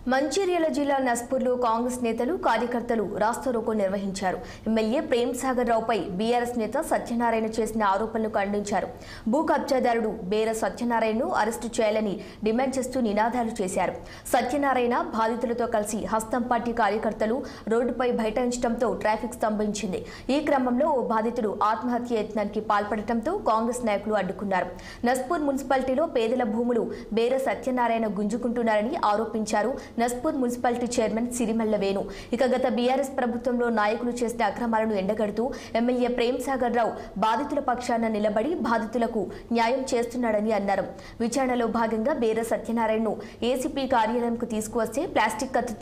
మంచిర్యాల జిల్లా నస్పూర్లో కాంగ్రెస్ నేతలు కార్యకర్తలు రాస్తారోకో నిర్వహించారు. ఎమ్మెల్యే ప్రేమ్ సాగర్ రావుపై బీఆర్ఎస్ నేత సత్యనారాయణ చేసిన ఆరోపణలు ఖండించారు. భూ కబ్జాదారుడు బేర సత్యనారాయణను అరెస్టు చేయాలని డిమాండ్ చేస్తూ నినాదాలు చేశారు. సత్యనారాయణ బాధితులతో కలిసి హస్తం పార్టీ కార్యకర్తలు రోడ్డుపై బైఠాయించడంతో ట్రాఫిక్ స్తంభించింది. ఈ క్రమంలో ఓ బాధితుడు ఆత్మహత్య యత్నానికి పాల్పడటంతో కాంగ్రెస్ నాయకులు అడ్డుకున్నారు. నస్పూర్ మున్సిపాలిటీలో పేదల భూములు బేర సత్యనారాయణ గుంజుకుంటున్నారని ఆరోపించారు. నస్పూర్ మున్సిపాలిటీ చైర్మన్ సిరిమల్ల వేణు ఇక గత బీఆర్ఎస్ ప్రభుత్వంలో నాయకులు చేసిన అక్రమాలను ఎండగడుతూ ఎమ్మెల్యే ప్రేమ్ సాగర్ రావు బాధితుల పక్షాన నిలబడి బాధితులకు న్యాయం చేస్తున్నాడని అన్నారు. విచారణలో భాగంగా బేర సత్యనారాయణను ఏసీపీ కార్యాలయంకు తీసుకువస్తే ప్లాస్టిక్ కత్తి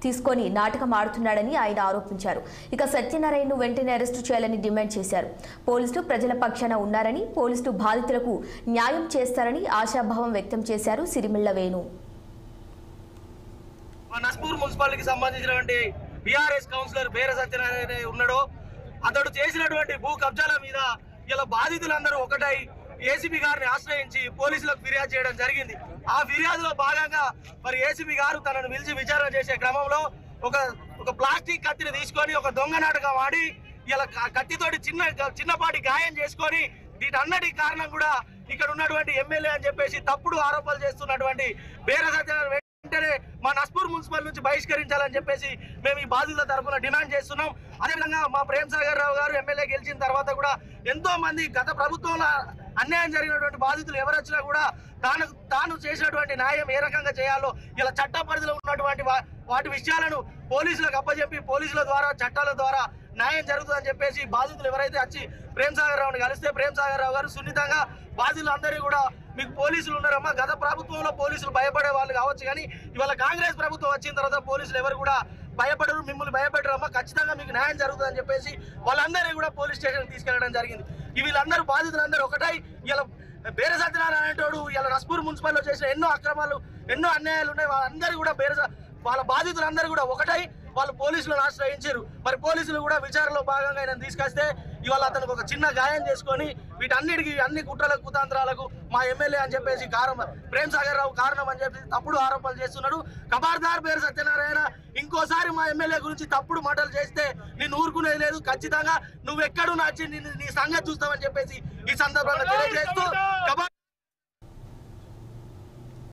తీసుకొని నాటకం ఆడుతున్నాడని ఆయన ఆరోపించారు. ఇక సత్యనారాయణను వెంటనే అరెస్టు చేయాలని డిమాండ్ చేశారు. పోలీసులు ప్రజల పక్షాన ఉన్నారని, పోలీసులు బాధితులకు న్యాయం చేస్తారని ఆశాభావం వ్యక్తం చేశారు సిరిమల్ల వేణు. నస్పూర్ మున్సిపాలిటీకి సంబంధించినటువంటి బీఆర్ఎస్ కౌన్సిలర్ బేర సత్యనారాయణ ఉన్నాడో అతడు చేసినటువంటి భూ కబ్జాల మీద ఇలా బాధితులందరూ ఒకటై ఏసీపీ గారిని ఆశ్రయించి పోలీసులకు ఫిర్యాదు చేయడం జరిగింది. ఆ ఫిర్యాదులో భాగంగా మరి ఏసీపీ గారు తనను పిలిచి విచారణ చేసే క్రమంలో ఒక ప్లాస్టిక్ కత్తిని తీసుకొని ఒక దొంగ నాటకం ఆడి ఇలా కత్తితోటి చిన్నపాటి గాయం చేసుకొని వీటన్నిటి కారణం కూడా ఇక్కడ ఉన్నటువంటి ఎమ్మెల్యే అని చెప్పేసి తప్పుడు ఆరోపణలు చేస్తున్నటువంటి బేర సత్యనారాయణ వెంటనే మా నస్పూర్ మున్సిపల్ నుంచి బహిష్కరించాలని చెప్పేసి మేము ఈ బాధితుల తరఫున డిమాండ్ చేస్తున్నాం. అదేవిధంగా మా ప్రేమ్ సాగర్ రావు గారు ఎమ్మెల్యే గెలిచిన తర్వాత కూడా ఎంతో మంది గత ప్రభుత్వంలో అన్యాయం జరిగినటువంటి బాధితులు ఎవరు వచ్చినా కూడా తాను చేసినటువంటి న్యాయం ఏ రకంగా చేయాలో ఇలా చట్ట పరిధిలో ఉన్నటువంటి వాటి విషయాలను పోలీసులకు అప్పచెప్పి పోలీసుల ద్వారా చట్టాల ద్వారా న్యాయం జరుగుతుందని చెప్పేసి బాధితులు ఎవరైతే వచ్చి ప్రేమ్ సాగర్ రావుని కలిస్తే ప్రేమ్ సాగర్ రావు గారు సున్నితంగా బాధితులందరినీ కూడా మీకు పోలీసులు ఉన్నారమ్మా, గత ప్రభుత్వంలో పోలీసులు భయపడే వాళ్ళు కావచ్చు కానీ ఇవాళ కాంగ్రెస్ ప్రభుత్వం వచ్చిన తర్వాత పోలీసులు ఎవరు కూడా భయపడరు, మిమ్మల్ని భయపెట్టరమ్మా, ఖచ్చితంగా మీకు న్యాయం జరుగుతుందని చెప్పేసి వాళ్ళందరినీ కూడా పోలీస్ స్టేషన్కి తీసుకెళ్లడం జరిగింది. వీళ్ళందరూ బాధితులందరూ ఒకటై ఇలా బేర సత్యనారాయణ అనేటోడు ఇలా నస్పూర్ మున్సిపాలిటీలో చేసిన ఎన్నో అక్రమాలు ఎన్నో అన్యాయాలు ఉన్నాయి. వాళ్ళందరూ కూడా వాళ్ళ బాధితులందరూ కూడా ఒకటై వాళ్ళు పోలీసులను ఆశ్రయించారు. మరి పోలీసులు కూడా విచారణలో భాగంగా ఆయన తీసుకొస్తే ఇవాళ అతనికి ఒక చిన్న గాయం చేసుకొని వీటన్నిటికీ అన్ని కుట్రలకు కుతంత్రాలకు మా ఎమ్మెల్యే అని చెప్పేసి ప్రేమ్ సాగర్ రావు కారణం అని చెప్పి తప్పుడు ఆరోపణలు చేస్తున్నాడు. ఖబర్దార్ బేర సత్యనారాయణ, ఇంకోసారి మా ఎమ్మెల్యే గురించి తప్పుడు మాటలు చేస్తే నేను ఊరుకునేది లేదు, ఖచ్చితంగా నువ్వెక్కడు నచ్చి నీ సంగతి చూస్తామని చెప్పేసి ఈ సందర్భంగా తెలియజేస్తూ